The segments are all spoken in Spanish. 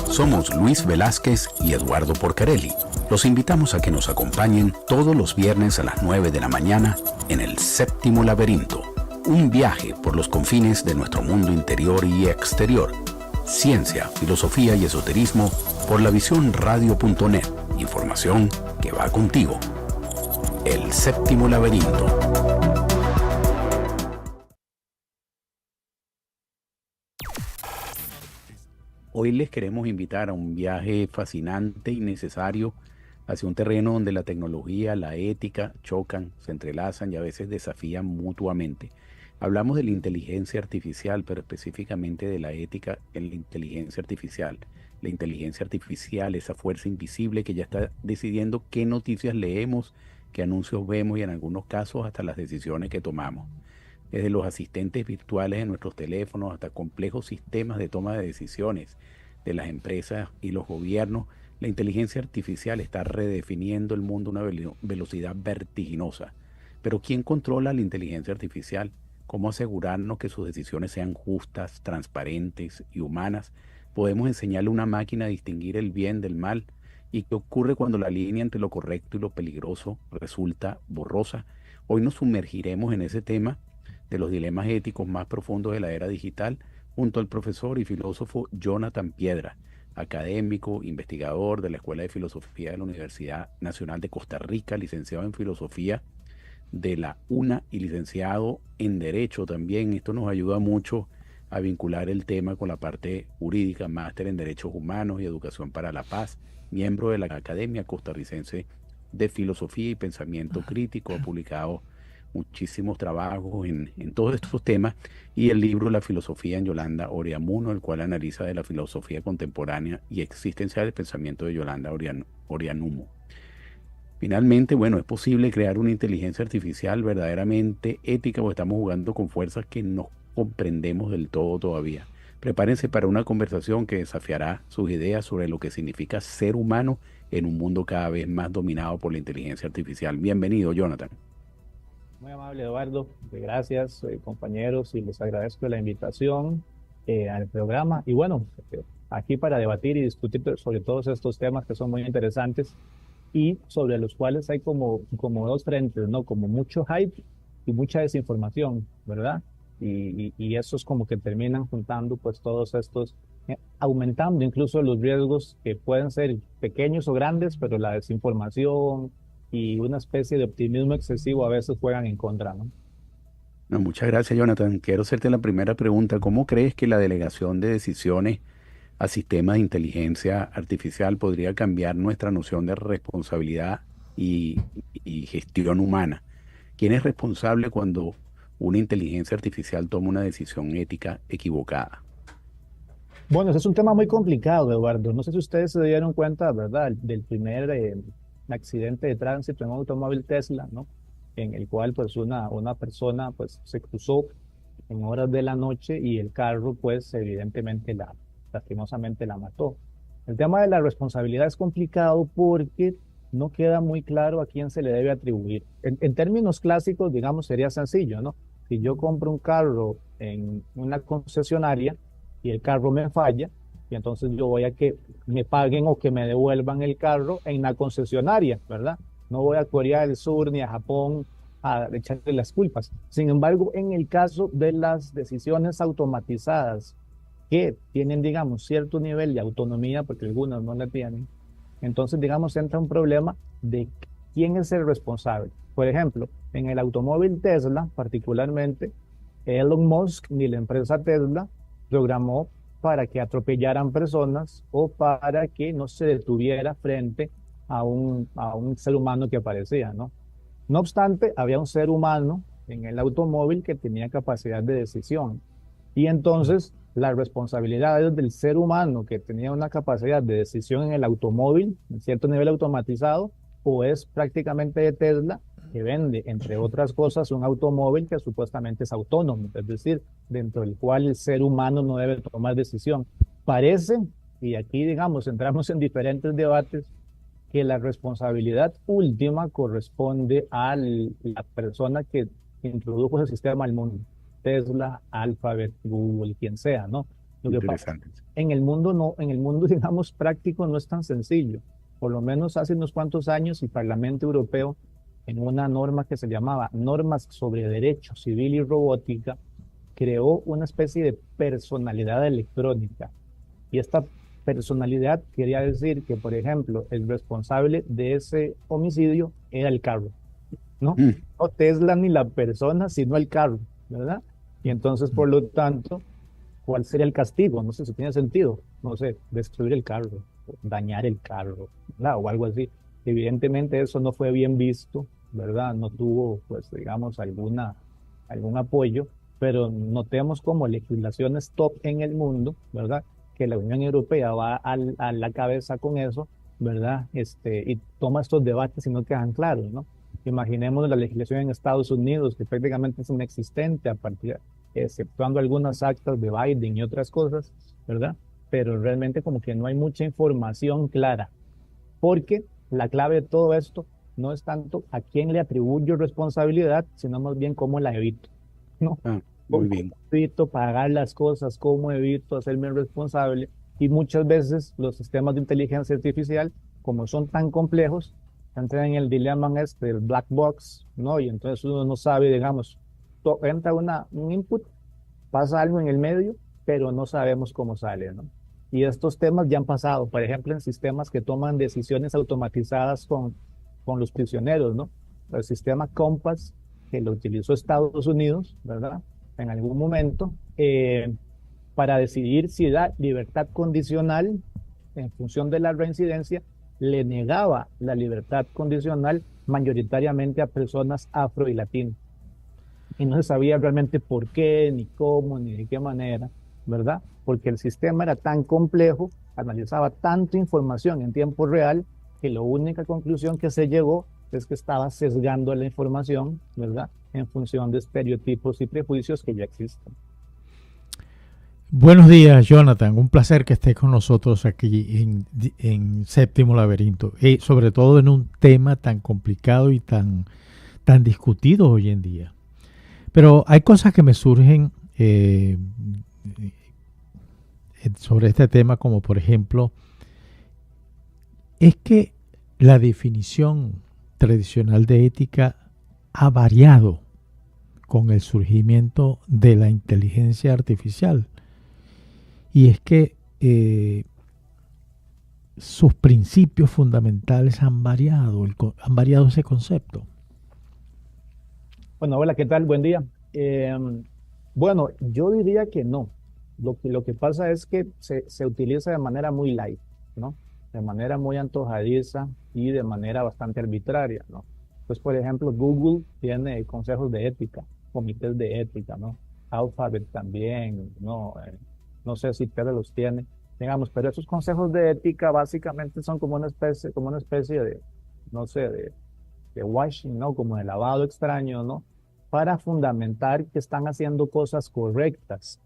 Somos Luis Velázquez y Eduardo Porcarelli. Los invitamos a que nos acompañen todos los viernes a las 9 de la mañana en El Séptimo Laberinto. Un viaje por los confines de nuestro mundo interior y exterior. Ciencia, filosofía y esoterismo por lavisiónradio.net. Información que va contigo. El Séptimo Laberinto. Hoy les queremos invitar a un viaje fascinante y necesario hacia un terreno donde la tecnología, la ética chocan, se entrelazan y a veces desafían mutuamente. Hablamos de la inteligencia artificial, pero específicamente de la ética en la inteligencia artificial. La inteligencia artificial, esa fuerza invisible que ya está decidiendo qué noticias leemos, qué anuncios vemos y en algunos casos hasta las decisiones que tomamos. Desde los asistentes virtuales en nuestros teléfonos hasta complejos sistemas de toma de decisiones de las empresas y los gobiernos, la inteligencia artificial está redefiniendo el mundo a una velocidad vertiginosa. Pero ¿quién controla la inteligencia artificial? ¿Cómo asegurarnos que sus decisiones sean justas, transparentes y humanas? ¿Podemos enseñarle a una máquina a distinguir el bien del mal? ¿Y qué ocurre cuando la línea entre lo correcto y lo peligroso resulta borrosa? Hoy nos sumergiremos en ese tema de los dilemas éticos más profundos de la era digital, junto al profesor y filósofo Jonathan Piedra, académico, investigador de la Escuela de Filosofía de la Universidad Nacional de Costa Rica, licenciado en Filosofía de la UNA y licenciado en Derecho también. Esto nos ayuda mucho a vincular el tema con la parte jurídica, máster en Derechos Humanos y Educación para la Paz, miembro de la Academia Costarricense de Filosofía y Pensamiento Crítico, ha publicado muchísimos trabajos en todos estos temas y el libro La filosofía en Yolanda Oreamuno, el cual analiza de la filosofía contemporánea y existencial el pensamiento de Yolanda Oreamuno. Finalmente, bueno, es posible crear una inteligencia artificial verdaderamente ética o estamos jugando con fuerzas que no comprendemos del todo todavía. Prepárense para una conversación que desafiará sus ideas sobre lo que significa ser humano en un mundo cada vez más dominado por la inteligencia artificial. Bienvenido, Jonathan. Muy amable, Eduardo. Gracias, compañeros, y les agradezco la invitación al programa. Y bueno, aquí para debatir y discutir sobre todos estos temas que son muy interesantes y sobre los cuales hay como dos frentes, ¿no? Como mucho hype y mucha desinformación, ¿verdad? Y eso es como que terminan juntando pues todos estos, aumentando incluso los riesgos que pueden ser pequeños o grandes, pero la desinformación y una especie de optimismo excesivo a veces juegan en contra, ¿no? No, muchas gracias, Jonathan. Quiero hacerte la primera pregunta. ¿Cómo crees que la delegación de decisiones a sistemas de inteligencia artificial podría cambiar nuestra noción de responsabilidad y, y gestión humana? ¿Quién es responsable cuando una inteligencia artificial toma una decisión ética equivocada? Bueno, ese es un tema muy complicado, Eduardo. No sé si ustedes se dieron cuenta, ¿verdad?, del primer accidente de tránsito en un automóvil Tesla, ¿no? En el cual pues una persona pues se cruzó en horas de la noche y el carro pues evidentemente lastimosamente la mató. El tema de la responsabilidad es complicado porque no queda muy claro a quién se le debe atribuir. En términos clásicos, digamos, sería sencillo, ¿no? Si yo compro un carro en una concesionaria y el carro me falla, y entonces yo voy a que me paguen o que me devuelvan el carro en la concesionaria, ¿verdad? No voy a Corea del Sur ni a Japón a echarle las culpas. Sin embargo, en el caso de las decisiones automatizadas que tienen, digamos, cierto nivel de autonomía, porque algunas no la tienen, entonces, digamos, entra un problema de quién es el responsable. Por ejemplo, en el automóvil Tesla, particularmente, Elon Musk ni la empresa Tesla programó para que atropellaran personas o para que no se detuviera frente a un ser humano que aparecía, ¿no? No obstante, había un ser humano en el automóvil que tenía capacidad de decisión. Y entonces las responsabilidades del ser humano que tenía una capacidad de decisión en el automóvil, en cierto nivel automatizado, o es prácticamente de Tesla, que vende, entre otras cosas, un automóvil que supuestamente es autónomo, es decir, dentro del cual el ser humano no debe tomar decisión. Parece, y aquí digamos, entramos en diferentes debates, que la responsabilidad última corresponde a la persona que introdujo ese sistema al mundo, Tesla, Alphabet, Google, quien sea, ¿no? Lo que pasa es Interesante. que en el mundo no, en el mundo, digamos, práctico no es tan sencillo. Por lo menos hace unos cuantos años el Parlamento Europeo, en una norma que se llamaba Normas sobre Derecho Civil y Robótica, creó una especie de personalidad electrónica. Y esta personalidad quería decir que, por ejemplo, el responsable de ese homicidio era el carro, ¿no? Mm, No Tesla ni la persona, sino el carro, ¿verdad? Y entonces, por lo tanto, ¿cuál sería el castigo? No sé si tiene sentido. No sé, destruir el carro, dañar el carro, ¿verdad? O algo así. Evidentemente eso no fue bien visto, ¿verdad? No tuvo, pues, digamos, algún apoyo, pero notemos como legislaciones top en el mundo, ¿verdad? Que la Unión Europea va a la cabeza con eso, ¿verdad? Y toma estos debates y no quedan claros, ¿no? Imaginemos la legislación en Estados Unidos, que prácticamente es inexistente a partir, exceptuando algunas actas de Biden y otras cosas, ¿verdad? Pero realmente como que no hay mucha información clara, porque la clave de todo esto no es tanto a quién le atribuyo responsabilidad, sino más bien cómo la evito, ¿no? ah, muy ¿Cómo bien. evito pagar las cosas? ¿Cómo evito hacerme responsable? Y muchas veces los sistemas de inteligencia artificial, como son tan complejos, entran en el dilema este del black box, ¿no? Y entonces uno no sabe, digamos, entra un input, pasa algo en el medio, pero no sabemos cómo sale, ¿no? Y estos temas ya han pasado, por ejemplo, en sistemas que toman decisiones automatizadas con los prisioneros, ¿no? El sistema Compass, que lo utilizó Estados Unidos, ¿verdad? En algún momento, para decidir si da libertad condicional en función de la reincidencia, le negaba la libertad condicional mayoritariamente a personas afro y latinas y no se sabía realmente por qué, ni cómo, ni de qué manera, ¿verdad? Porque el sistema era tan complejo, analizaba tanta información en tiempo real, que la única conclusión que se llegó es que estaba sesgando la información, ¿verdad? En función de estereotipos y prejuicios que ya existen. Buenos días, Jonathan. Un placer que estés con nosotros aquí en Séptimo Laberinto. Y sobre todo en un tema tan complicado y tan discutido hoy en día. Pero hay cosas que me surgen sobre este tema, como por ejemplo, es que la definición tradicional de ética ha variado con el surgimiento de la inteligencia artificial. Y es que sus principios fundamentales han variado ese concepto. Bueno, hola, ¿qué tal? Buen día. Bueno, yo diría que no. Lo que pasa es que se utiliza de manera muy light, ¿no? De manera muy antojadiza y de manera bastante arbitraria, ¿no? Pues, por ejemplo, Google tiene consejos de ética, comités de ética, ¿no? Alphabet también, ¿no? No sé si Pérez los tiene, digamos, pero esos consejos de ética básicamente son como una especie de, no sé, de washing, ¿no? Como de lavado extraño, ¿no? Para fundamentar que están haciendo cosas correctas.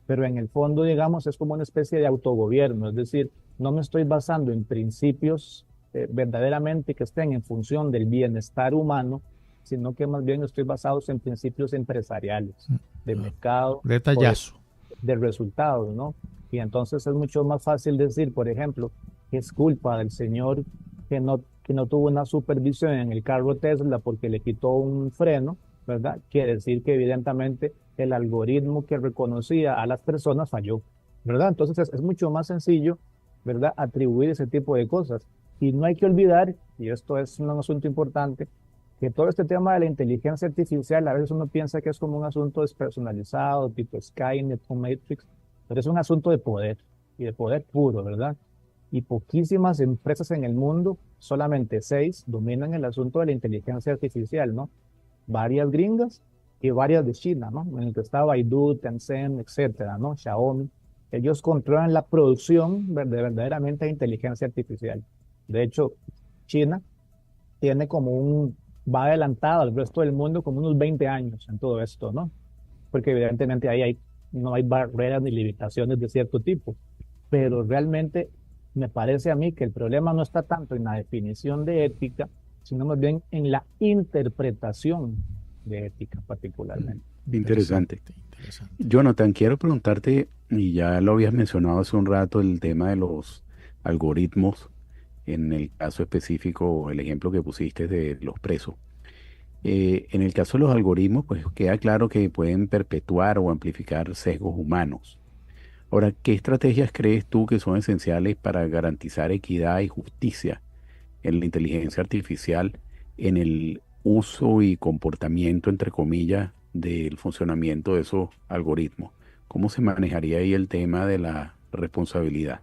Pero en el fondo, digamos, es como una especie de autogobierno, es decir, no me estoy basando en principios verdaderamente que estén en función del bienestar humano, sino que más bien estoy basado en principios empresariales, de mercado o Detallazo. de resultados, ¿no? Y entonces es mucho más fácil decir, por ejemplo, que es culpa del señor que no tuvo una supervisión en el carro Tesla porque le quitó un freno, ¿verdad? Que decir que evidentemente el algoritmo que reconocía a las personas falló, ¿verdad? Entonces es mucho más sencillo, ¿verdad? Atribuir ese tipo de cosas. Y no hay que olvidar, y esto es un asunto importante, que todo este tema de la inteligencia artificial, a veces uno piensa que es como un asunto despersonalizado, tipo Skynet o Matrix, pero es un asunto de poder, y de poder puro, ¿verdad? Y poquísimas empresas en el mundo, solamente 6, dominan el asunto de la inteligencia artificial, ¿no? Varias gringas y varias de China, ¿no? En el que está Baidu, Tencent, etcétera, ¿no? Xiaomi. Ellos controlan la producción verdaderamente de inteligencia artificial. De hecho, China tiene va adelantado al resto del mundo como unos 20 años en todo esto, ¿no? Porque evidentemente no hay barreras ni limitaciones de cierto tipo, pero realmente me parece a mí que el problema no está tanto en la definición de ética, sino más bien en la interpretación de ética particularmente. Interesante. Interesante. Jonathan, quiero preguntarte Y ya lo habías mencionado hace un rato, el tema de los algoritmos, en el caso específico, el ejemplo que pusiste de los presos. En el caso de los algoritmos, pues queda claro que pueden perpetuar o amplificar sesgos humanos. Ahora, ¿qué estrategias crees tú que son esenciales para garantizar equidad y justicia en la inteligencia artificial, en el uso y comportamiento, entre comillas, del funcionamiento de esos algoritmos? ¿Cómo se manejaría ahí el tema de la responsabilidad?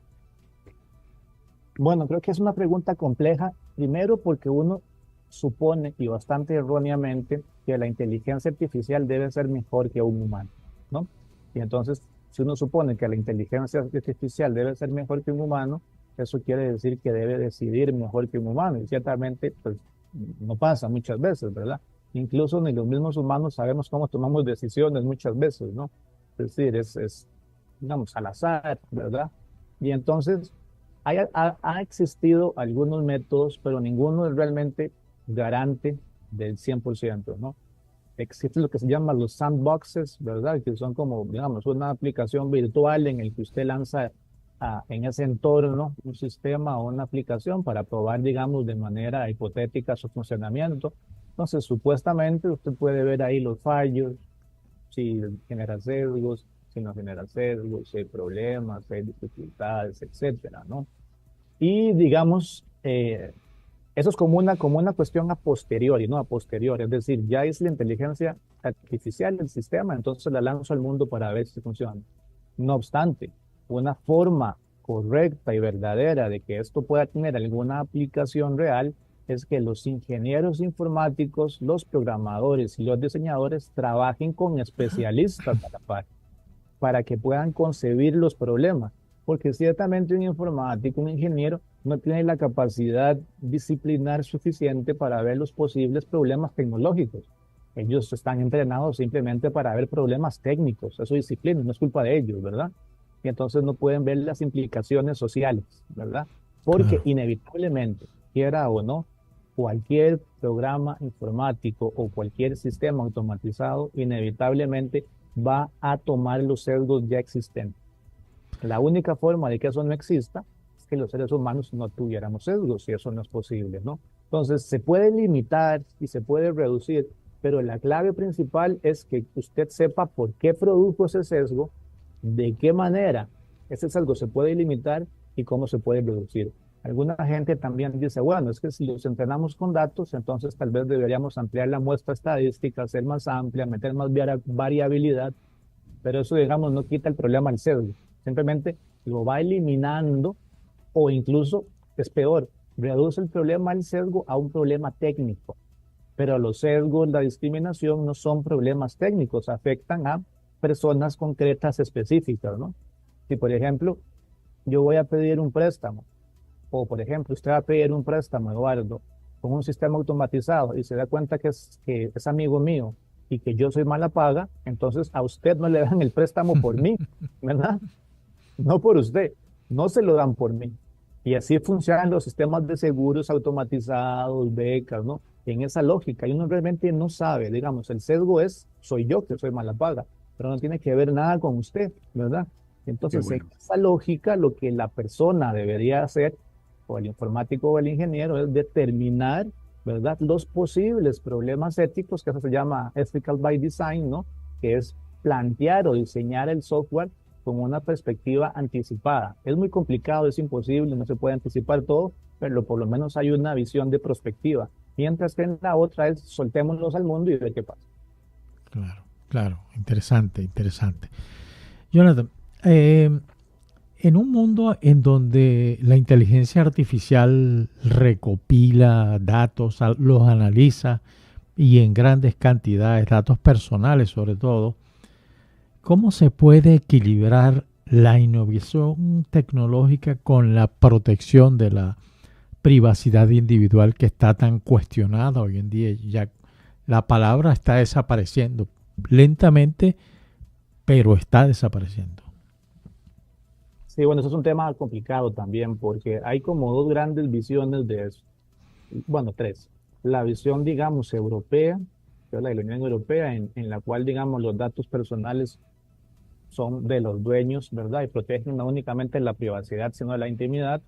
Bueno, creo que es una pregunta compleja, primero porque uno supone, y bastante erróneamente, que la inteligencia artificial debe ser mejor que un humano, ¿no? Y entonces, si uno supone que la inteligencia artificial debe ser mejor que un humano, eso quiere decir que debe decidir mejor que un humano, y ciertamente, pues, no pasa muchas veces, ¿verdad? Incluso ni los mismos humanos sabemos cómo tomamos decisiones muchas veces, ¿no? Es decir, digamos, al azar, ¿verdad? Y entonces ha existido algunos métodos, pero ninguno es realmente garante del 100%, ¿no? Existe lo que se llama los sandboxes, ¿verdad? Que son como, digamos, una aplicación virtual en el que usted lanza en ese entorno un sistema o una aplicación para probar, digamos, de manera hipotética su funcionamiento. Entonces, supuestamente usted puede ver ahí los fallos, si genera sesgos, si no genera sesgos, si hay problemas, si hay dificultades, etcétera, ¿no? Y digamos, eso es como una cuestión a posteriori, ¿no? A posteriori, es decir, ya es la inteligencia artificial del sistema, entonces la lanzo al mundo para ver si funciona. No obstante, una forma correcta y verdadera de que esto pueda tener alguna aplicación real es que los ingenieros informáticos, los programadores y los diseñadores trabajen con especialistas a la par para que puedan concebir los problemas. Porque ciertamente un informático, un ingeniero, no tiene la capacidad disciplinar suficiente para ver los posibles problemas tecnológicos. Ellos están entrenados simplemente para ver problemas técnicos. Eso es disciplina, no es culpa de ellos, ¿verdad? Y entonces no pueden ver las implicaciones sociales, ¿verdad? Porque Claro. inevitablemente, quiera o no, cualquier programa informático o cualquier sistema automatizado inevitablemente va a tomar los sesgos ya existentes. La única forma de que eso no exista es que los seres humanos no tuviéramos sesgos y eso no es posible, ¿no? Entonces, se puede limitar y se puede reducir, pero la clave principal es que usted sepa por qué produjo ese sesgo, de qué manera ese sesgo se puede limitar y cómo se puede reducir. Alguna gente también dice, bueno, es que si los entrenamos con datos, entonces tal vez deberíamos ampliar la muestra estadística, hacer más amplia, meter más variabilidad, pero eso, digamos, no quita el problema al sesgo, simplemente lo va eliminando o incluso es peor, reduce el problema al sesgo a un problema técnico, pero los sesgos, la discriminación no son problemas técnicos, afectan a personas concretas específicas, ¿no? Si, por ejemplo, yo voy a pedir un préstamo, o por ejemplo, usted va a pedir un préstamo, Eduardo, con un sistema automatizado y se da cuenta que es amigo mío y que yo soy mala paga, entonces a usted no le dan el préstamo por mí, ¿verdad? No por usted, no se lo dan por mí. Y así funcionan los sistemas de seguros automatizados, becas, ¿no? En esa lógica, y uno realmente no sabe, digamos, el sesgo es, soy yo que soy mala paga, pero no tiene que ver nada con usted, ¿verdad? Qué Entonces, en bueno. esa lógica, lo que la persona debería hacer, o el informático o el ingeniero, es determinar, ¿verdad?, los posibles problemas éticos, que eso se llama ethical by design, ¿no? Que es plantear o diseñar el software con una perspectiva anticipada. Es muy complicado, es imposible, no se puede anticipar todo, pero por lo menos hay una visión de perspectiva. Mientras que en la otra es soltémonos al mundo y ver qué pasa. Claro, claro, interesante, interesante. Jonathan, eh, en un mundo en donde la inteligencia artificial recopila datos, los analiza y en grandes cantidades, datos personales sobre todo, ¿cómo se puede equilibrar la innovación tecnológica con la protección de la privacidad individual que está tan cuestionada hoy en día? Ya la palabra está desapareciendo lentamente, pero está desapareciendo. Sí, bueno, eso es un tema complicado también porque hay como dos grandes visiones de eso. Bueno, tres. La visión, digamos, europea, que es la de la Unión Europea, en la cual, digamos, los datos personales son de los dueños, ¿verdad? Y protegen no únicamente la privacidad, sino la intimidad.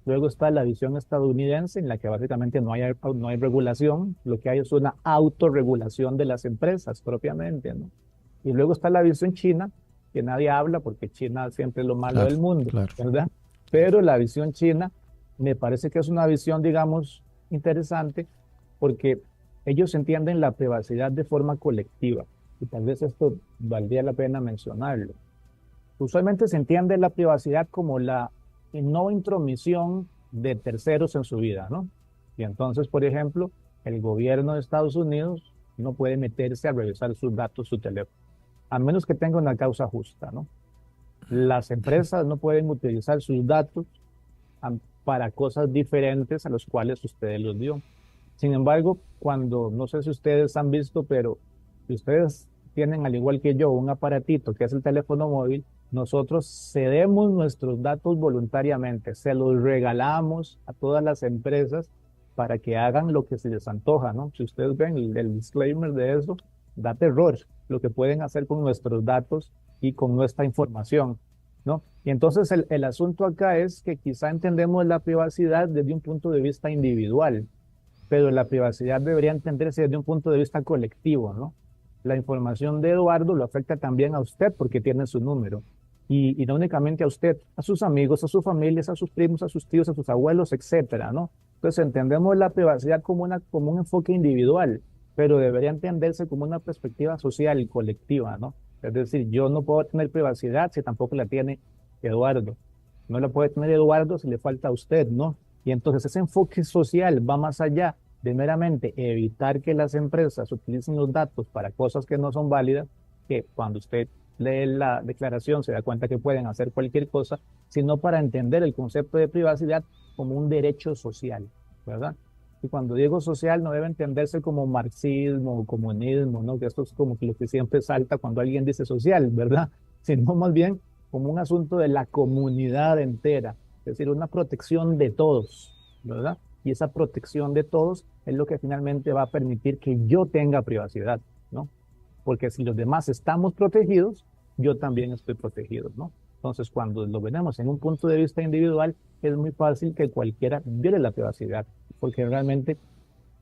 Luego está la visión estadounidense, en la que básicamente no hay regulación, lo que hay es una autorregulación de las empresas propiamente, ¿no? Y luego está la visión china, que nadie habla porque China siempre es lo malo Claro, del mundo, claro. ¿verdad? Pero la visión china me parece que es una visión, digamos, interesante porque ellos entienden la privacidad de forma colectiva. Y tal vez esto valdría la pena mencionarlo. Usualmente se entiende la privacidad como la no intromisión de terceros en su vida, ¿no? Y entonces, por ejemplo, el gobierno de Estados Unidos no puede meterse a revisar sus datos, su teléfono, a menos que tenga una causa justa, ¿no? Las empresas no pueden utilizar sus datos para cosas diferentes a las cuales ustedes los dio. Sin embargo, cuando, no sé si ustedes han visto, pero si ustedes tienen, al igual que yo, un aparatito que es el teléfono móvil, nosotros cedemos nuestros datos voluntariamente, se los regalamos a todas las empresas para que hagan lo que se les antoja, ¿no? Si ustedes ven el disclaimer de eso, da terror lo que pueden hacer con nuestros datos y con nuestra información, ¿no? Y entonces el asunto acá es que quizá entendemos la privacidad desde un punto de vista individual, pero la privacidad debería entenderse desde un punto de vista colectivo, ¿no? La información de Eduardo lo afecta también a usted porque tiene su número. Y no únicamente a usted, a sus amigos, a sus familias, a sus primos, a sus tíos, a sus abuelos, etcétera, ¿no? Entonces entendemos la privacidad como un enfoque individual, pero debería entenderse como una perspectiva social y colectiva, ¿no? Es decir, yo no puedo tener privacidad si tampoco la tiene Eduardo. No la puede tener Eduardo si le falta a usted, ¿no? Y entonces ese enfoque social va más allá de meramente evitar que las empresas utilicen los datos para cosas que no son válidas, que cuando usted lee la declaración se da cuenta que pueden hacer cualquier cosa, sino para entender el concepto de privacidad como un derecho social, ¿verdad? Y cuando digo social no debe entenderse como marxismo o comunismo, ¿no? Que esto es como que lo que siempre salta cuando alguien dice social, ¿verdad? Sino más bien como un asunto de la comunidad entera, es decir, una protección de todos, ¿verdad? Y esa protección de todos es lo que finalmente va a permitir que yo tenga privacidad, ¿no? Porque si los demás estamos protegidos, yo también estoy protegido, ¿no? Entonces, cuando lo vemos en un punto de vista individual, es muy fácil que cualquiera viole la privacidad, porque realmente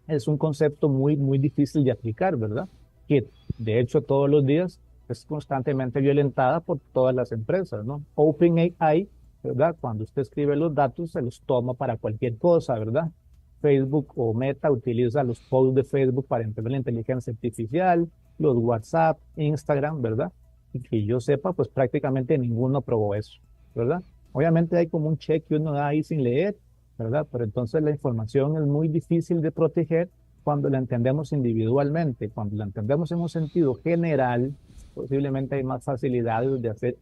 es un concepto muy, muy difícil de aplicar, ¿verdad? Que de hecho todos los días es constantemente violentada por todas las empresas, ¿no? OpenAI, ¿verdad? Cuando usted escribe los datos, se los toma para cualquier cosa, ¿verdad? Facebook o Meta utiliza los posts de Facebook para entender la inteligencia artificial, los WhatsApp, Instagram, ¿verdad? Y que yo sepa, pues prácticamente ninguno probó eso, ¿verdad? Obviamente hay como un check que uno da ahí sin leer, ¿verdad? Pero entonces la información es muy difícil de proteger cuando la entendemos individualmente. Cuando la entendemos en un sentido general, posiblemente hay más facilidades de hacer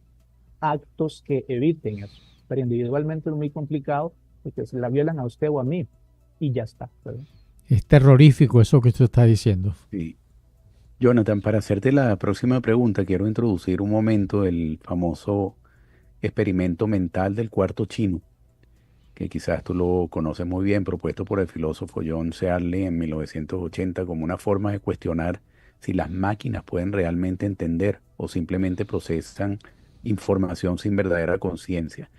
actos que eviten eso. Pero individualmente es muy complicado porque se la violan a usted o a mí y ya está, ¿verdad? Es terrorífico eso que usted está diciendo. Sí. Jonathan, para hacerte la próxima pregunta, quiero introducir un momento el famoso experimento mental del cuarto chino, que quizás tú lo conoces muy bien, propuesto por el filósofo John Searle en 1980 como una forma de cuestionar si las máquinas pueden realmente entender o simplemente procesan información sin verdadera conciencia.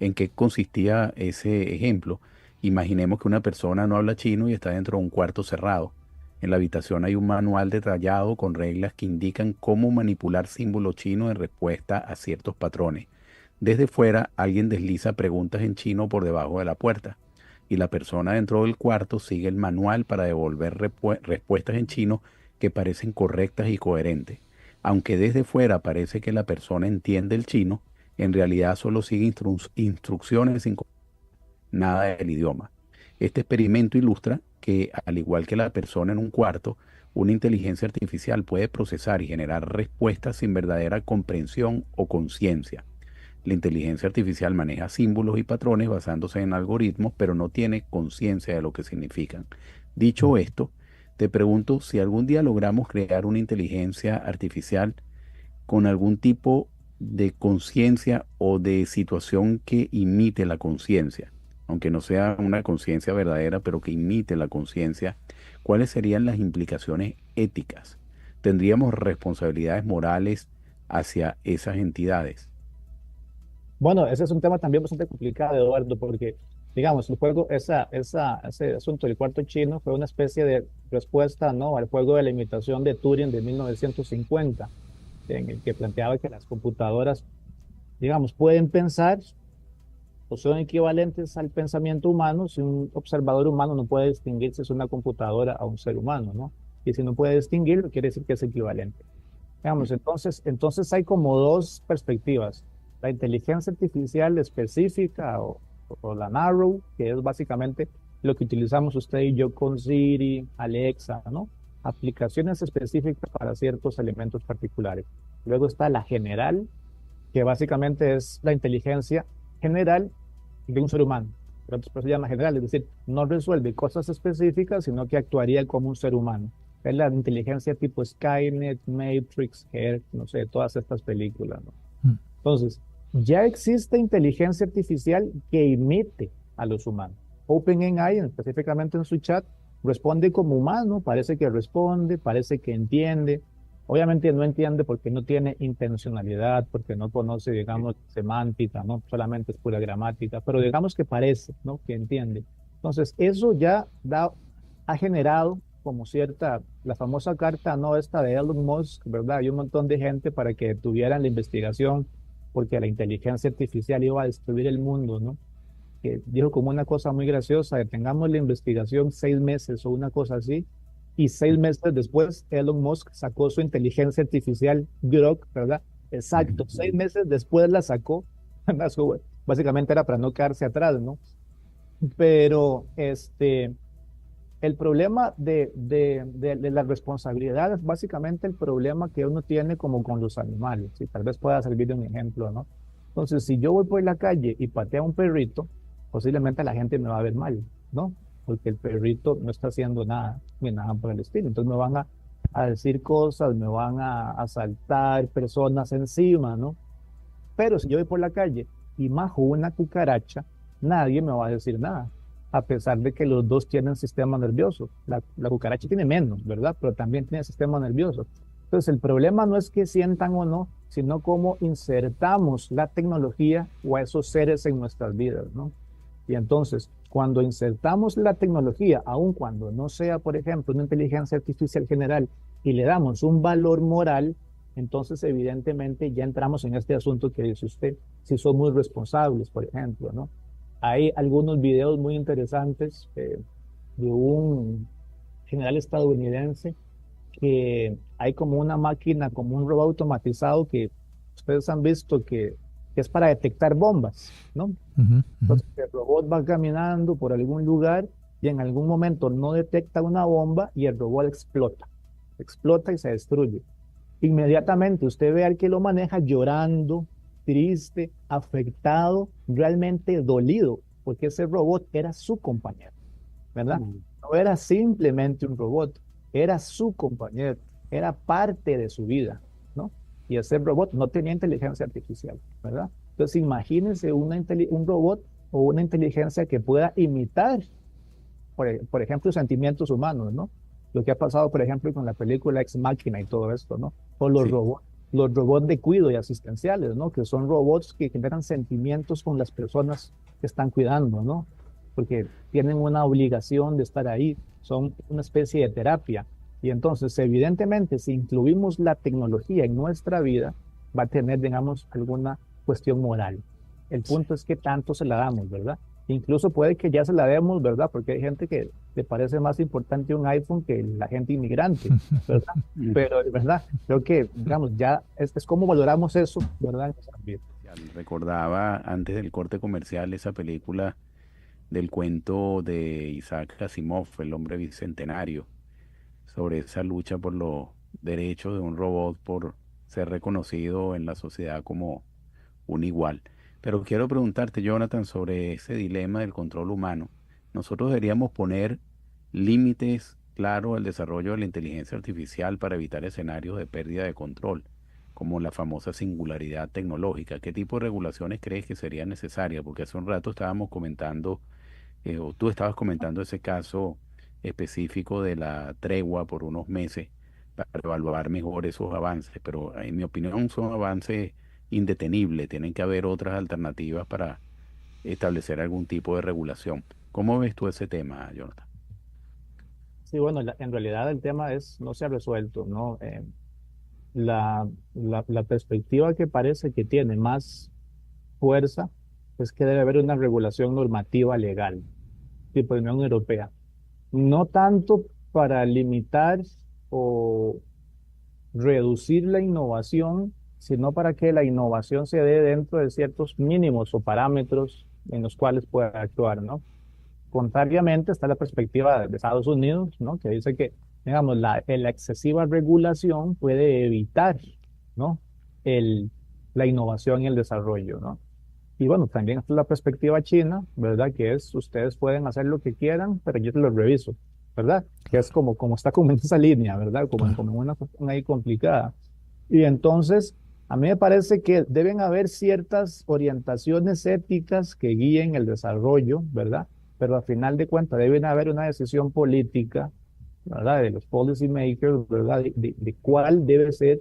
¿En qué consistía ese ejemplo? Imaginemos que una persona no habla chino y está dentro de un cuarto cerrado. En la habitación hay un manual detallado con reglas que indican cómo manipular símbolos chinos en respuesta a ciertos patrones. Desde fuera, alguien desliza preguntas en chino por debajo de la puerta y la persona dentro del cuarto sigue el manual para devolver respuestas en chino que parecen correctas y coherentes. Aunque desde fuera parece que la persona entiende el chino, en realidad solo sigue instrucciones sin nada del idioma. Este experimento ilustra que, al igual que la persona en un cuarto, una inteligencia artificial puede procesar y generar respuestas sin verdadera comprensión o conciencia. La inteligencia artificial maneja símbolos y patrones basándose en algoritmos, pero no tiene conciencia de lo que significan. Dicho esto, te pregunto si algún día logramos crear una inteligencia artificial con algún tipo de conciencia o de situación que imite la conciencia, aunque no sea una conciencia verdadera, pero que imite la conciencia, ¿cuáles serían las implicaciones éticas? ¿Tendríamos responsabilidades morales hacia esas entidades. Bueno, ese es un tema también bastante complicado, Eduardo, porque, digamos, el juego, ese asunto del cuarto chino fue una especie de respuesta, ¿no?, al juego de la imitación de Turing de 1950, en el que planteaba que las computadoras, digamos, pueden pensar o son equivalentes al pensamiento humano si un observador humano no puede distinguir si es una computadora a un ser humano, ¿no? Y si no puede distinguirlo, quiere decir que es equivalente. Digamos, entonces hay como dos perspectivas. La inteligencia artificial específica o la narrow, que es básicamente lo que utilizamos usted y yo con Siri, Alexa, ¿no? Aplicaciones específicas para ciertos elementos particulares. Luego está la general, que básicamente es la inteligencia general de un ser humano. Pero por eso se llama general, es decir, no resuelve cosas específicas, sino que actuaría como un ser humano. Es la inteligencia tipo Skynet, Matrix, Her, no sé, todas estas películas, ¿no? Mm. Entonces, ya existe inteligencia artificial que imite a los humanos. OpenAI, específicamente en su chat, responde como humano, parece que responde, parece que entiende. Obviamente no entiende porque no tiene intencionalidad, porque no conoce, digamos, semántica, ¿no? Solamente es pura gramática, pero digamos que parece, ¿no?, que entiende. Entonces, eso ya ha generado como cierta, la famosa carta, ¿no?, esta de Elon Musk, ¿verdad? Hay un montón de gente para que detuvieran la investigación porque la inteligencia artificial iba a destruir el mundo, ¿no? Que dijo como una cosa muy graciosa: detengamos la investigación 6 meses o una cosa así, y 6 meses después Elon Musk sacó su inteligencia artificial Grok, ¿verdad? Exacto, 6 meses después la sacó. Básicamente era para no quedarse atrás, ¿no? Pero el problema de la responsabilidad es básicamente el problema que uno tiene como con los animales, y tal vez pueda servir de un ejemplo, ¿no? Entonces, si yo voy por la calle y pateo a un perrito, posiblemente la gente me va a ver mal, ¿no? Porque el perrito no está haciendo nada, ni nada por el estilo. Entonces me van a decir cosas, me van a saltar personas encima, ¿no? Pero si yo voy por la calle y majo una cucaracha, nadie me va a decir nada, a pesar de que los dos tienen sistema nervioso. La cucaracha tiene menos, ¿verdad? Pero también tiene sistema nervioso. Entonces, el problema no es que sientan o no, sino cómo insertamos la tecnología o a esos seres en nuestras vidas, ¿no? Y entonces, cuando insertamos la tecnología, aun cuando no sea, por ejemplo, una inteligencia artificial general, y le damos un valor moral, entonces evidentemente ya entramos en este asunto que dice usted, si son muy responsables, por ejemplo, ¿no? Hay algunos videos muy interesantes de un general estadounidense que hay como una máquina, como un robot automatizado que ustedes han visto que es para detectar bombas, ¿no? Ujú, ujú. Entonces el robot va caminando por algún lugar y en algún momento no detecta una bomba y el robot explota y se destruye. Inmediatamente usted ve al que lo maneja llorando, triste, afectado, realmente dolido, porque ese robot era su compañero, ¿verdad? Mm. No era simplemente un robot, era su compañero, era parte de su vida, ¿no? Y ese robot no tenía inteligencia artificial, ¿verdad? Entonces imagínense un robot o una inteligencia que pueda imitar, por ejemplo, sentimientos humanos, ¿no? Lo que ha pasado, por ejemplo, con la película Ex Machina y todo esto, ¿no? O Sí. los robots de cuido y asistenciales, ¿no? Que son robots que generan sentimientos con las personas que están cuidando, ¿no? Porque tienen una obligación de estar ahí, son una especie de terapia. Y entonces, evidentemente, si incluimos la tecnología en nuestra vida, va a tener, digamos, alguna cuestión moral. El Sí. punto es que tanto se la damos, ¿verdad? Incluso puede que ya se la demos, ¿verdad? Porque hay gente que le parece más importante un iPhone que la gente inmigrante, ¿verdad? Mm. Pero, ¿verdad? Creo que, digamos, ya es como valoramos eso, ¿verdad? En nuestra vida. Recordaba antes del corte comercial esa película del cuento de Isaac Asimov, El hombre bicentenario, sobre esa lucha por los derechos de un robot por ser reconocido en la sociedad como un igual. Pero quiero preguntarte, Jonathan, sobre ese dilema del control humano. Nosotros deberíamos poner límites claros al desarrollo de la inteligencia artificial para evitar escenarios de pérdida de control, como la famosa singularidad tecnológica. ¿Qué tipo de regulaciones crees que serían necesarias? Porque hace un rato estábamos comentando, o tú estabas comentando ese caso específico de la tregua por unos meses para evaluar mejor esos avances, pero en mi opinión son avances indetenibles. Tienen que haber otras alternativas para establecer algún tipo de regulación. ¿Cómo ves tú ese tema, Jonathan? Sí, bueno, en realidad el tema no se ha resuelto, ¿no? La perspectiva que parece que tiene más fuerza es que debe haber una regulación normativa legal, tipo de Unión Europea. No tanto para limitar o reducir la innovación, sino para que la innovación se dé dentro de ciertos mínimos o parámetros en los cuales pueda actuar, ¿no? Contrariamente está la perspectiva de Estados Unidos, ¿no? Que dice que, digamos, la excesiva regulación puede evitar, ¿no? El, la innovación y el desarrollo, ¿no? Y bueno, también está la perspectiva china, ¿verdad? Que es, ustedes pueden hacer lo que quieran, pero yo te lo reviso, ¿verdad? Que es Claro, como está como en esa línea, ¿verdad? claro. Como en una cuestión ahí complicada. Y entonces, a mí me parece que deben haber ciertas orientaciones éticas que guíen el desarrollo, ¿verdad? Pero al final de cuentas deben haber una decisión política, ¿verdad? De los policy makers, ¿verdad? De cuál debe ser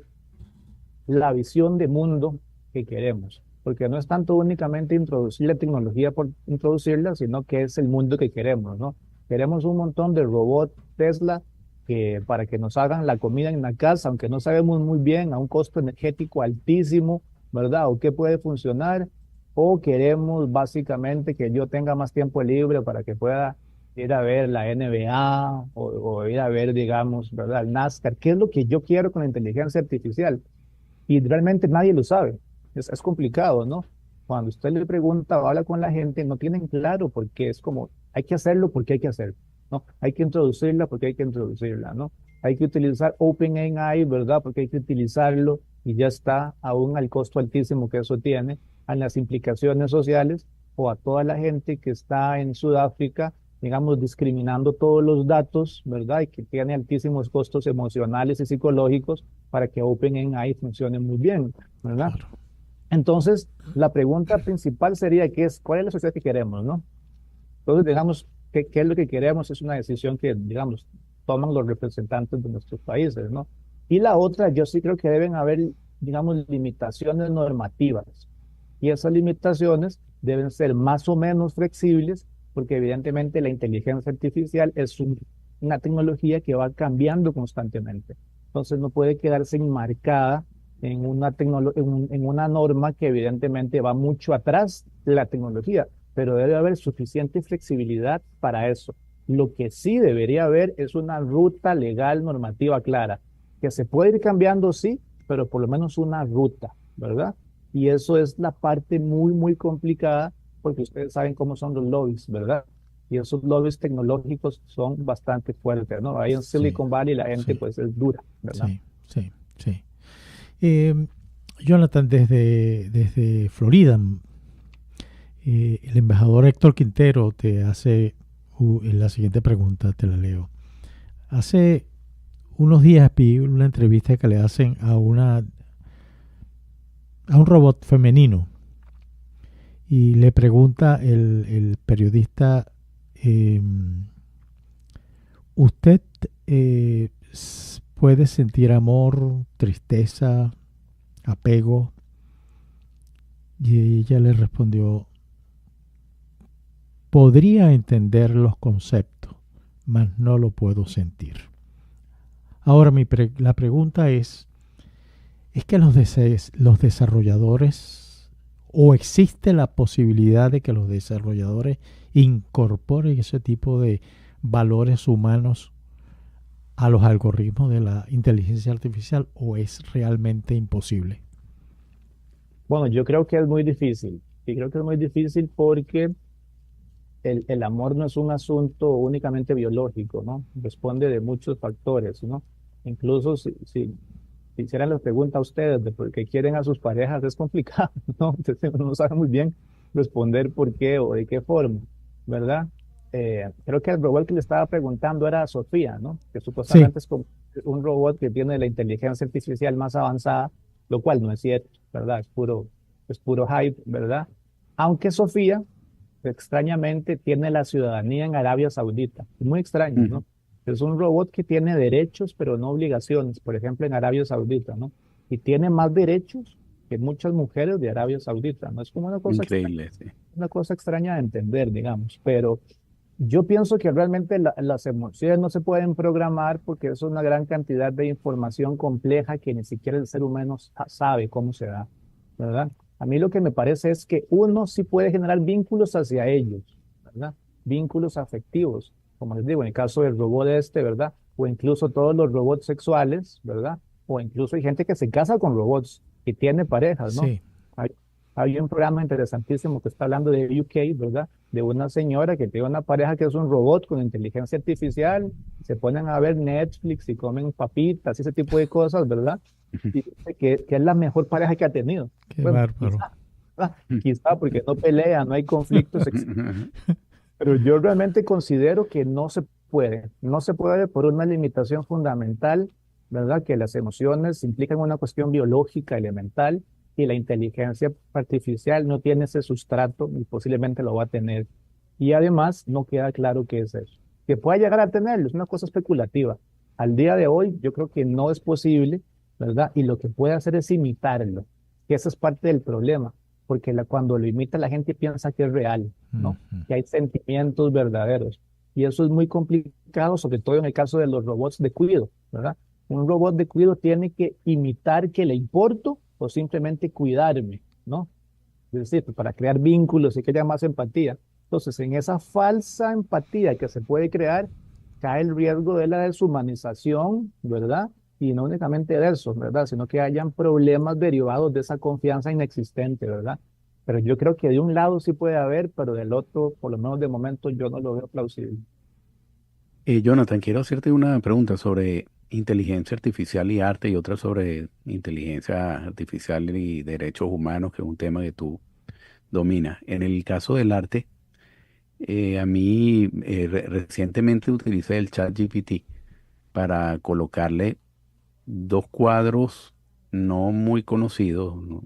la visión de mundo que queremos, porque no es tanto únicamente introducir la tecnología por introducirla, sino que es el mundo que queremos, ¿no? Queremos un montón de robots Tesla que para que nos hagan la comida en la casa, aunque no sabemos muy bien, a un costo energético altísimo, ¿verdad? O qué puede funcionar, o queremos básicamente que yo tenga más tiempo libre para que pueda ir a ver la NBA o ir a ver, digamos, ¿verdad? El NASCAR. ¿Qué es lo que yo quiero con la inteligencia artificial? Y realmente nadie lo sabe. Es complicado, ¿no? Cuando usted le pregunta o habla con la gente, no tienen claro por qué. Es como, hay que hacerlo porque hay que hacerlo, ¿no? Hay que introducirla porque hay que introducirla, ¿no? Hay que utilizar OpenAI, ¿verdad? Porque hay que utilizarlo y ya está, aún al costo altísimo que eso tiene, a las implicaciones sociales o a toda la gente que está en Sudáfrica, digamos, discriminando todos los datos, ¿verdad? Y que tiene altísimos costos emocionales y psicológicos para que OpenAI funcione muy bien, ¿verdad? Claro. Entonces, la pregunta principal sería, ¿cuál es la sociedad que queremos, no? Entonces, digamos, ¿qué es lo que queremos? Es una decisión que, digamos, toman los representantes de nuestros países, ¿no? Y la otra, yo sí creo que deben haber, digamos, limitaciones normativas. Y esas limitaciones deben ser más o menos flexibles, porque evidentemente la inteligencia artificial es una tecnología que va cambiando constantemente. Entonces no puede quedarse enmarcada en en una norma que evidentemente va mucho atrás de la tecnología, pero debe haber suficiente flexibilidad para eso. Lo que sí debería haber es una ruta legal normativa clara, que se puede ir cambiando, sí, pero por lo menos una ruta, ¿verdad? Y eso es la parte muy, muy complicada, porque ustedes saben cómo son los lobbies, ¿verdad? Y esos lobbies tecnológicos son bastante fuertes, ¿no? Ahí en Sí, Silicon Valley la gente sí, pues es dura, ¿verdad? sí, sí, sí. Eh, Jonathan, desde Florida, el embajador Héctor Quintero te hace la siguiente pregunta, te la leo. Hace unos días vi una entrevista que le hacen a un robot femenino y le pregunta el periodista, eh, ¿usted puede sentir amor, tristeza, apego? Y ella le respondió, podría entender los conceptos, mas no lo puedo sentir. Ahora la pregunta ¿es que los desarrolladores, o existe la posibilidad de que los desarrolladores incorporen ese tipo de valores humanos a los algoritmos de la inteligencia artificial, o es realmente imposible? Bueno, yo creo que es muy difícil. Y creo que es muy difícil porque el amor no es un asunto únicamente biológico, ¿no? Responde de muchos factores, ¿no? Incluso si hicieran la pregunta a ustedes de por qué quieren a sus parejas, es complicado, ¿no? Entonces uno no sabe muy bien responder por qué o de qué forma, ¿verdad? Creo que el robot que le estaba preguntando era Sofía, ¿no? Que Sí, supuestamente es como un robot que tiene la inteligencia artificial más avanzada, lo cual no es cierto, ¿verdad? Es puro hype, ¿verdad? Aunque Sofía extrañamente tiene la ciudadanía en Arabia Saudita. Es muy extraño, Ujú. ¿no? Es un robot que tiene derechos, pero no obligaciones, por ejemplo, en Arabia Saudita, ¿no? Y tiene más derechos que muchas mujeres de Arabia Saudita, ¿no? Es como Increíble, sí. una cosa extraña de entender, digamos, pero yo pienso que realmente las emociones no se pueden programar porque es una gran cantidad de información compleja que ni siquiera el ser humano sabe cómo se da, ¿verdad? A mí lo que me parece es que uno sí puede generar vínculos hacia ellos, ¿verdad? Vínculos afectivos, como les digo, en el caso del robot ¿verdad? O incluso todos los robots sexuales, ¿verdad? O incluso hay gente que se casa con robots y tiene parejas, ¿no? Sí, Hay, hay un programa interesantísimo que está hablando de UK, ¿verdad? De una señora que tiene una pareja que es un robot con inteligencia artificial, se ponen a ver Netflix y comen papitas, ese tipo de cosas, ¿verdad? Y dice que es la mejor pareja que ha tenido. qué Bueno, bárbaro. quizá, ¿verdad? Quizá porque no pelea, no hay conflictos, pero yo realmente considero que no se puede por una limitación fundamental, ¿verdad? Que las emociones implican una cuestión biológica elemental y la inteligencia artificial no tiene ese sustrato y posiblemente lo va a tener. Y además no queda claro qué es eso. Que pueda llegar a tenerlo, es una cosa especulativa. Al día de hoy yo creo que no es posible, ¿verdad? Y lo que puede hacer es imitarlo, que esa es parte del problema, porque cuando lo imita la gente piensa que es real, ¿no? Ujú. Que hay sentimientos verdaderos. Y eso es muy complicado, sobre todo en el caso de los robots de cuidado, ¿verdad? Un robot de cuidado tiene que imitar que le importo o simplemente cuidarme, ¿no? Es decir, pues, para crear vínculos y que haya más empatía. Entonces, en esa falsa empatía que se puede crear, cae el riesgo de la deshumanización, ¿verdad? Y no únicamente de eso, ¿verdad? Sino que hayan problemas derivados de esa confianza inexistente, ¿verdad? Pero yo creo que de un lado sí puede haber, pero del otro, por lo menos de momento, yo no lo veo plausible. Jonathan, quiero hacerte una pregunta sobre inteligencia artificial y arte y otra sobre inteligencia artificial y derechos humanos, que es un tema que tú dominas. En el caso del arte, a mí recientemente utilicé el chat GPT para colocarle dos cuadros no muy conocidos, ¿no?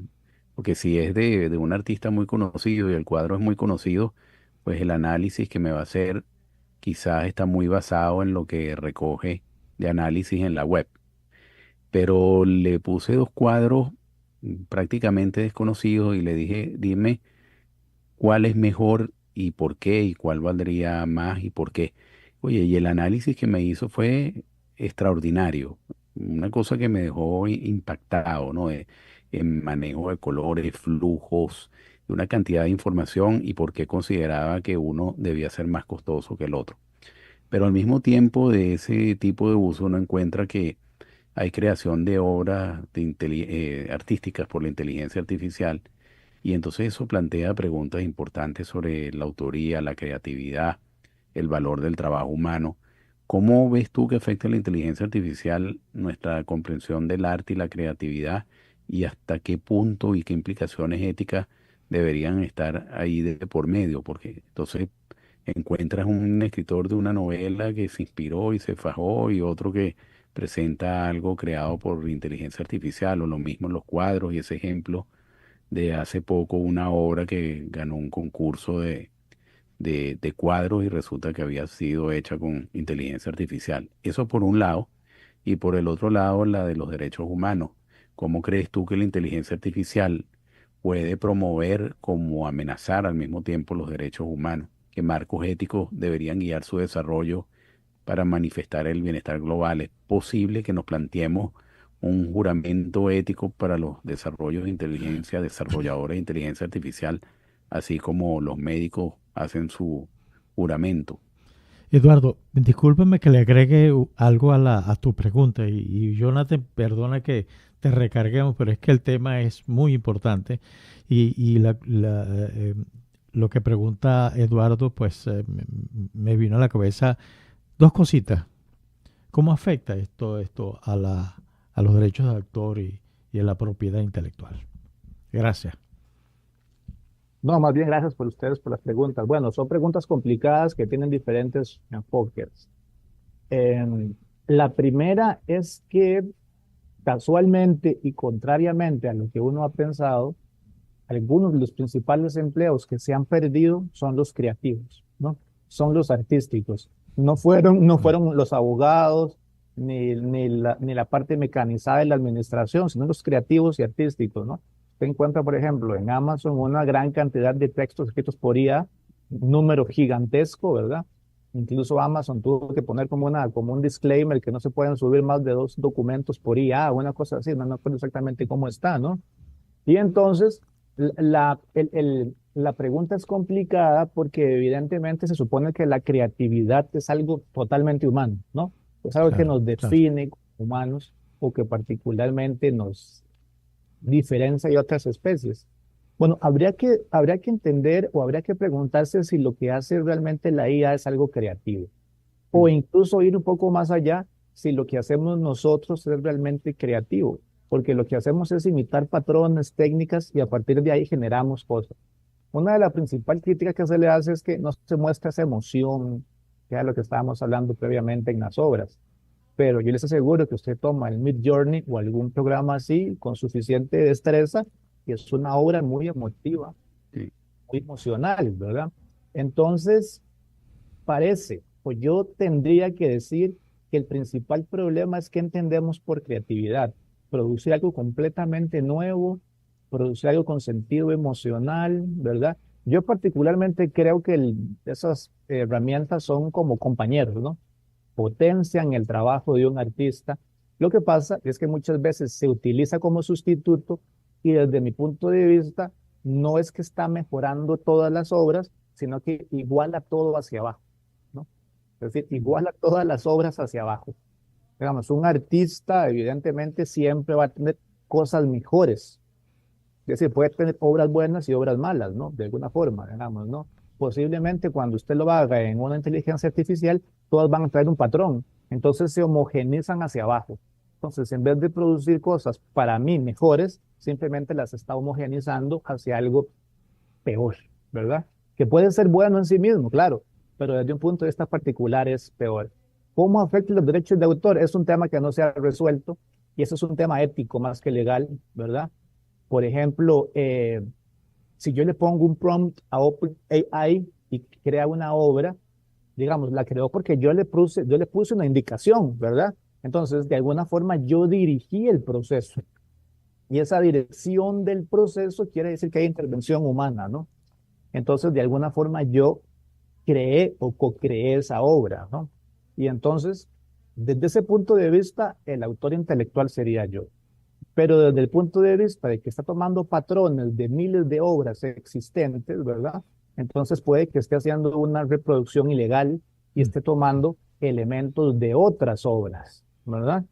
Porque si es de un artista muy conocido y el cuadro es muy conocido, pues el análisis que me va a hacer quizás está muy basado en lo que recoge de análisis en la web. Pero le puse dos cuadros prácticamente desconocidos y le dije, dime cuál es mejor y por qué, y cuál valdría más y por qué. Oye, y el análisis que me hizo fue extraordinario. Una cosa que me dejó impactado, ¿no? En manejo de colores, flujos, de una cantidad de información y por qué consideraba que uno debía ser más costoso que el otro. Pero al mismo tiempo de ese tipo de uso uno encuentra que hay creación de obras artísticas por la inteligencia artificial y entonces eso plantea preguntas importantes sobre la autoría, la creatividad, el valor del trabajo humano. ¿Cómo ves tú que afecta la inteligencia artificial nuestra comprensión del arte y la creatividad y hasta qué punto y qué implicaciones éticas deberían estar ahí de por medio? Porque entonces encuentras un escritor de una novela que se inspiró y se fajó y otro que presenta algo creado por inteligencia artificial o lo mismo en los cuadros y ese ejemplo de hace poco una obra que ganó un concurso de cuadros y resulta que había sido hecha con inteligencia artificial. Eso por un lado. Y por el otro lado, la de los derechos humanos. ¿Cómo crees tú que la inteligencia artificial puede promover como amenazar al mismo tiempo los derechos humanos? ¿Qué marcos éticos deberían guiar su desarrollo para manifestar el bienestar global? ¿Es posible que nos planteemos un juramento ético para los desarrollos de inteligencia, desarrolladores de inteligencia artificial, así como los médicos hacen su juramento? Eduardo, discúlpeme que le agregue algo a a tu pregunta y Jonathan, perdona que te recarguemos, pero es que el tema es muy importante y lo que pregunta Eduardo, pues me vino a la cabeza dos cositas. ¿Cómo afecta esto a a los derechos de autor y a la propiedad intelectual? Gracias. No, más bien gracias por ustedes por las preguntas. Bueno, son preguntas complicadas que tienen diferentes enfoques. Em, la primera es que casualmente y contrariamente a lo que uno ha pensado, algunos de los principales empleos que se han perdido son los creativos, ¿no? Son los artísticos. no fueron los abogados ni la parte mecanizada de la administración, sino los creativos y artísticos, ¿no? Usted encuentra, por ejemplo, en Amazon una gran cantidad de textos escritos por IA, un número gigantesco, ¿verdad? Incluso Amazon tuvo que poner como un disclaimer que no se pueden subir más de 2 documentos por IA o una cosa así, no recuerdo exactamente cómo está, ¿no? Y entonces, la pregunta es complicada porque evidentemente se supone que la creatividad es algo totalmente humano, ¿no? Es algo que Claro, nos claro. define como humanos o que particularmente nos diferencia de otras especies. Bueno, habría que entender o habría que preguntarse si lo que hace realmente la IA es algo creativo o Mm. incluso ir un poco más allá si lo que hacemos nosotros es realmente creativo, porque lo que hacemos es imitar patrones, técnicas y a partir de ahí generamos cosas. Una de las principales críticas que se le hace es que no se muestra esa emoción, que era lo que estábamos hablando previamente en las obras. Pero yo les aseguro que usted toma el Midjourney o algún programa así con suficiente destreza y es una obra muy emotiva, Sí. muy emocional, ¿verdad? Entonces, parece, pues yo tendría que decir que el principal problema es que entendemos por creatividad. Producir algo completamente nuevo, producir algo con sentido emocional, ¿verdad? Yo particularmente creo que esas herramientas son como compañeros, ¿no? Potencian el trabajo de un artista. Lo que pasa es que muchas veces se utiliza como sustituto y desde mi punto de vista no es que está mejorando todas las obras, sino que iguala todo hacia abajo, ¿no? Es decir, iguala todas las obras hacia abajo. Digamos, un artista evidentemente siempre va a tener cosas mejores. Es decir, puede tener obras buenas y obras malas, ¿no? De alguna forma, digamos, ¿no? Posiblemente cuando usted lo haga en una inteligencia artificial, todas van a traer un patrón. Entonces se homogenizan hacia abajo. Entonces, en vez de producir cosas para mí mejores, simplemente las está homogenizando hacia algo peor, ¿verdad? Que puede ser bueno en sí mismo, claro, pero desde un punto de vista particular es peor. ¿Cómo afecta los derechos de autor? Es un tema que no se ha resuelto y eso es un tema ético más que legal, ¿verdad? Por ejemplo, si yo le pongo un prompt a OpenAI y crea una obra, digamos, la creó porque yo le puse una indicación, ¿verdad? Entonces, de alguna forma, yo dirigí el proceso. Y esa dirección del proceso quiere decir que hay intervención humana, ¿no? Entonces, de alguna forma, yo creé o co-creé esa obra, ¿no? Y entonces, desde ese punto de vista, el autor intelectual sería yo. Pero desde el punto de vista de que está tomando patrones de miles de obras existentes, ¿verdad? Entonces puede que esté haciendo una reproducción ilegal y Mm. esté tomando elementos de otras obras, ¿verdad?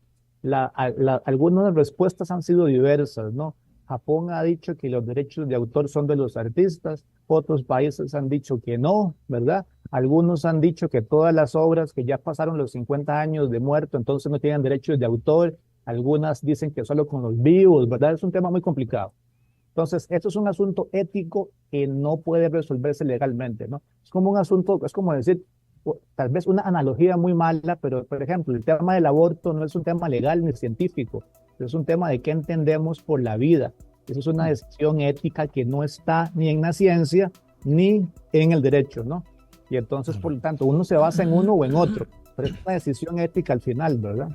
Algunas respuestas han sido diversas, ¿no? Japón ha dicho que los derechos de autor son de los artistas, otros países han dicho que no, ¿verdad? Algunos han dicho que todas las obras que ya pasaron los 50 años de muerto, entonces no tienen derechos de autor. Algunas dicen que solo con los vivos, ¿verdad? Es un tema muy complicado. Entonces, esto es un asunto ético que no puede resolverse legalmente, ¿no? Es como un asunto, es como decir, tal vez una analogía muy mala, pero por ejemplo, el tema del aborto no es un tema legal ni científico, es un tema de qué entendemos por la vida. Eso es una decisión ética que no está ni en la ciencia ni en el derecho, ¿no? Y entonces, por lo tanto, uno se basa en uno o en otro, pero es una decisión ética al final, ¿verdad?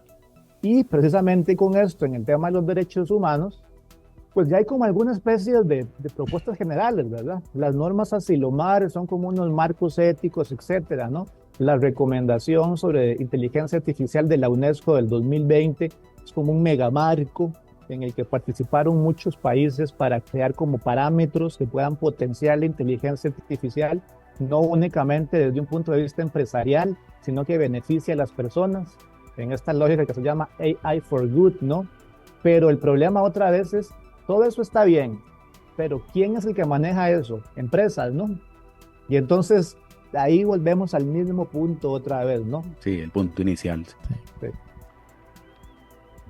Y precisamente con esto, en el tema de los derechos humanos, pues ya hay como alguna especie de propuestas generales, ¿verdad? Las normas Asilomar son como unos marcos éticos, etcétera, ¿no? La recomendación sobre inteligencia artificial de la UNESCO del 2020 es como un megamarco en el que participaron muchos países para crear como parámetros que puedan potenciar la inteligencia artificial, no únicamente desde un punto de vista empresarial, sino que beneficie a las personas en esta lógica que se llama AI for Good, ¿no? Pero el problema otra vez es, todo eso está bien, pero ¿quién es el que maneja eso? Empresas, ¿no? Y entonces ahí volvemos al mismo punto otra vez, ¿no? Sí, el punto inicial. Sí.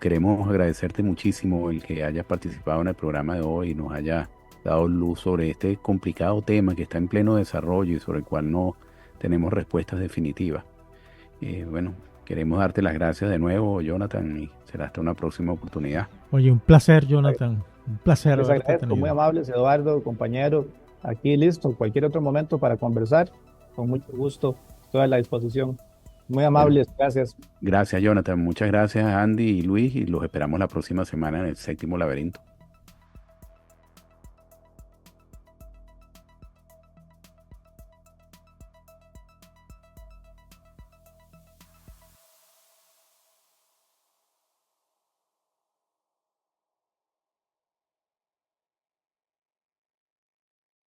Queremos agradecerte muchísimo el que hayas participado en el programa de hoy y nos haya dado luz sobre este complicado tema que está en pleno desarrollo y sobre el cual no tenemos respuestas definitivas. Bueno, queremos darte las gracias de nuevo, Jonathan, y será hasta una próxima oportunidad. Oye, un placer, Jonathan. Un placer Les haberte agradezco, muy tenido. amables, Eduardo, compañero, aquí listo, cualquier otro momento para conversar, con mucho gusto, estoy a la disposición. Muy Bueno, amables, gracias. gracias, Jonathan. Muchas gracias, Andy y Luis, y los esperamos la próxima semana en el séptimo laberinto.